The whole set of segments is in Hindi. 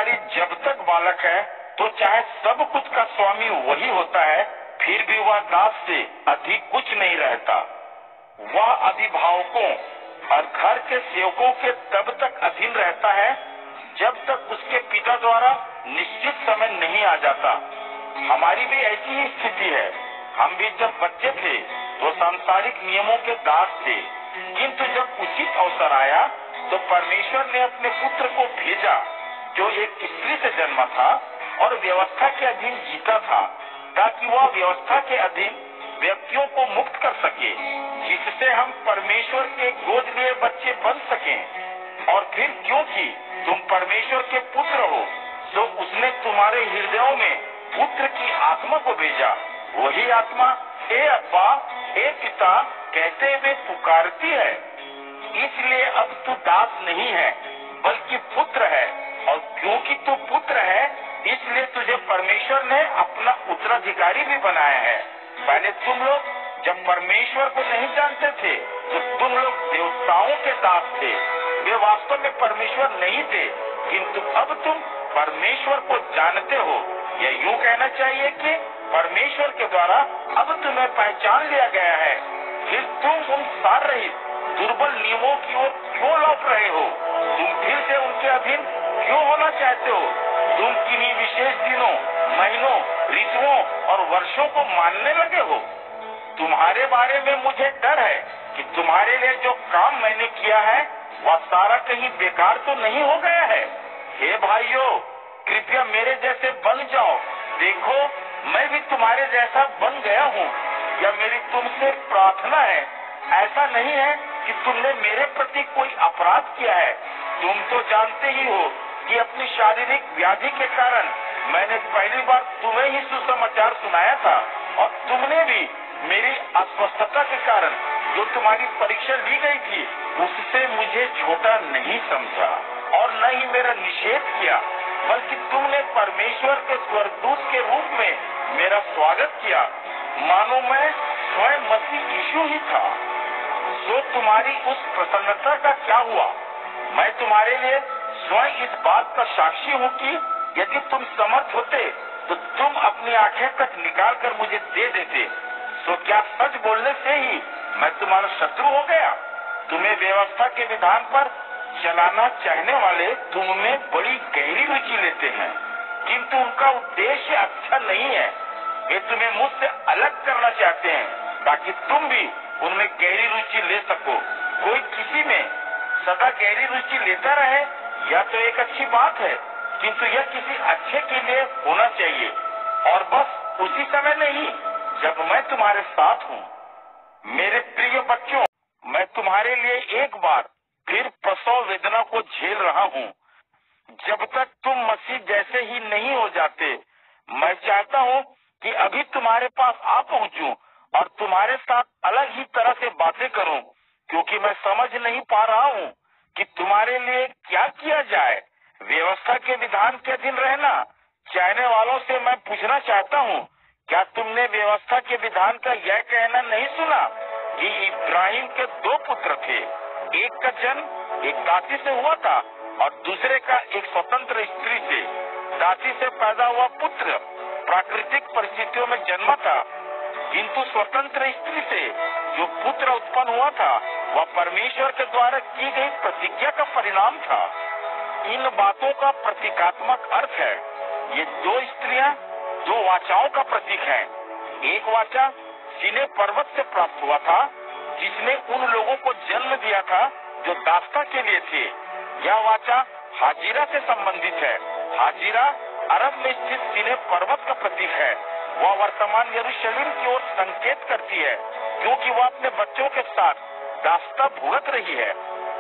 खिलाड़ी जब तक बालक है तो चाहे सब कुछ का स्वामी वही होता है, फिर भी वह दास से अधिक कुछ नहीं रहता। वह अभिभावकों और घर के सेवकों के तब तक अधीन रहता है जब तक उसके पिता द्वारा निश्चित समय नहीं आ जाता। हमारी भी ऐसी ही स्थिति है। हम भी जब बच्चे थे तो सांसारिक नियमों के दास थे, किंतु जब उचित अवसर आया तो परमेश्वर ने अपने पुत्र को भेजा जो एक स्त्री से जन्मा था और व्यवस्था के अधीन जीता था, ताकि वह व्यवस्था के अधीन व्यक्तियों को मुक्त कर सके, जिससे हम परमेश्वर के गोद लिए बच्चे बन सकें। और फिर क्योंकि तुम परमेश्वर के पुत्र हो तो उसने तुम्हारे हृदयों में पुत्र की आत्मा को भेजा। वही आत्मा ए अब्बा, ए पिता कहते हुए पुकारती है। इसलिए अब तू दास नहीं है बल्कि पुत्र है, और क्योंकि तू पुत्र है इसलिए तुझे परमेश्वर ने अपना उत्तराधिकारी भी बनाया है। पहले तुम लोग जब परमेश्वर को नहीं जानते थे तो तुम लोग देवताओं के दास थे। वे वास्तव में परमेश्वर नहीं थे, किंतु अब तुम परमेश्वर को जानते हो। यह यूँ कहना चाहिए कि परमेश्वर के द्वारा अब तुम्हें पहचान लिया गया है। फिर तुम उन सार रहित दुर्बल नियमों की ओर क्यों लौट रहे हो? तुम फिर से उनके अधीन क्यों होना चाहते हो? तुम किन्हीं विशेष दिनों, महीनों, ऋतुओं और वर्षों को मानने लगे हो। तुम्हारे बारे में मुझे डर है कि तुम्हारे लिए जो काम मैंने किया है वह सारा कहीं बेकार तो नहीं हो गया है। हे भाइयों, कृपया मेरे जैसे बन जाओ। देखो, मैं भी तुम्हारे जैसा बन गया हूँ। यह मेरी तुमसे प्रार्थना है। ऐसा नहीं है कि तुमने मेरे प्रति कोई अपराध किया है। तुम तो जानते ही हो कि अपनी शारीरिक व्याधि के कारण मैंने पहली बार तुम्हें ही सुसमाचार सुनाया था, और तुमने भी मेरी अस्वस्थता के कारण जो तुम्हारी परीक्षा ली गई थी उससे मुझे छोटा नहीं समझा और न ही मेरा निषेध किया, बल्कि तुमने परमेश्वर के स्वर्गदूत के रूप में मेरा स्वागत किया, मानो मैं स्वयं मसीह यीशु ही था। तो तुम्हारी उस प्रसन्नता का क्या हुआ? मैं तुम्हारे लिए स्वयं इस बात का साक्षी हूँ कि यदि तुम समर्थ होते तो तुम अपनी आंखें तक निकाल कर मुझे दे देते। तो क्या सच बोलने से ही मैं तुम्हारा शत्रु हो गया? तुम्हें व्यवस्था के विधान पर चलाना चाहने वाले तुम में बड़ी गहरी रुचि लेते हैं, किंतु उनका उद्देश्य अच्छा नहीं है। वे तुम्हें मुझसे अलग करना चाहते हैं ताकि तुम भी उनमें गहरी रुचि ले सको। कोई किसी में सदा गहरी रुचि लेता रहे या तो एक अच्छी बात है, किंतु यह किसी अच्छे के लिए होना चाहिए, और बस उसी समय नहीं जब मैं तुम्हारे साथ हूँ। मेरे प्रिय बच्चों, मैं तुम्हारे लिए एक बार फिर प्रसव वेदना को झेल रहा हूँ। जब तक तुम मसीह जैसे ही नहीं हो जाते, मैं चाहता हूँ कि अभी तुम्हारे पास आ पहुँचूं और तुम्हारे साथ अलग ही तरह से बातें करूं, क्योंकि मैं समझ नहीं पा रहा हूं कि तुम्हारे लिए क्या किया जाए। व्यवस्था के विधान के अधीन रहना चाहने वालों से मैं पूछना चाहता हूं, क्या तुमने व्यवस्था के विधान का यह कहना नहीं सुना कि इब्राहिम के दो पुत्र थे, एक का जन्म एक दासी से हुआ था और दूसरे का एक स्वतंत्र स्त्री से। दासी से पैदा हुआ पुत्र प्राकृतिक परिस्थितियों में जन्मा था, किंतु स्वतंत्र स्त्री से जो पुत्र उत्पन्न हुआ था वह परमेश्वर के द्वारा की गई प्रतिज्ञा का परिणाम था। इन बातों का प्रतीकात्मक अर्थ है। ये दो स्त्रियां दो वाचाओं का प्रतीक है। एक वाचा सीने पर्वत से प्राप्त हुआ था, जिसने उन लोगों को जन्म दिया था जो दास्ता के लिए थे। यह वाचा हाजिरा से संबंधित है। हाजिरा अरब में स्थित सीने पर्वत का प्रतीक है। वह वर्तमान यरूशलेम की ओर संकेत करती है, क्योंकि वह अपने बच्चों के साथ दास्ता भुगत रही है,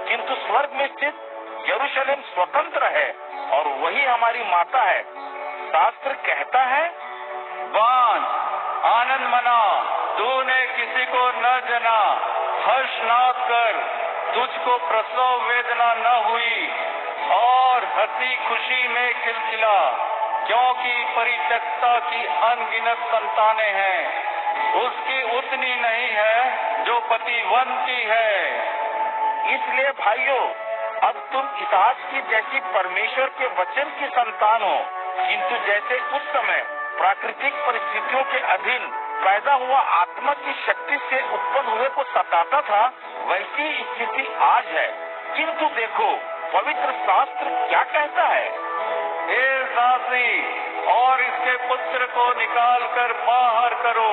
किंतु स्वर्ग में स्थित यरूशलेम स्वतंत्र है और वही हमारी माता है। शास्त्र कहता है, बान आनंद मना, तूने किसी को न जना, हर्ष न कर, तुझको प्रसव वेदना न हुई, और हंसी खुशी में खिलखिला, क्योंकि परित्यक्ता की अनगिनत संतानें हैं, उसकी उतनी नहीं है जो पतिवंती है। इसलिए भाइयों, अब तुम इतिहास की जैसी परमेश्वर के वचन की संतान हो, किंतु जैसे उस समय प्राकृतिक परिस्थितियों के अधीन पैदा हुआ आत्मा की शक्ति से उत्पन्न हुए को सताता था, वैसी स्थिति आज है। किंतु देखो पवित्र शास्त्र क्या कहता है। हे दासी, और इसके पुत्र को निकाल कर बाहर करो,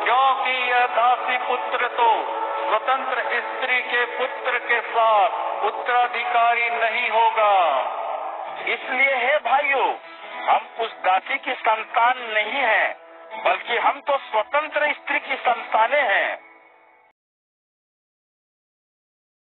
क्योंकि यह दासी पुत्र तो स्वतंत्र स्त्री के पुत्र के साथ उत्तराधिकारी नहीं होगा। इसलिए हे भाइयों, हम उस दासी की संतान नहीं हैं, बल्कि हम तो स्वतंत्र स्त्री की संतानें हैं।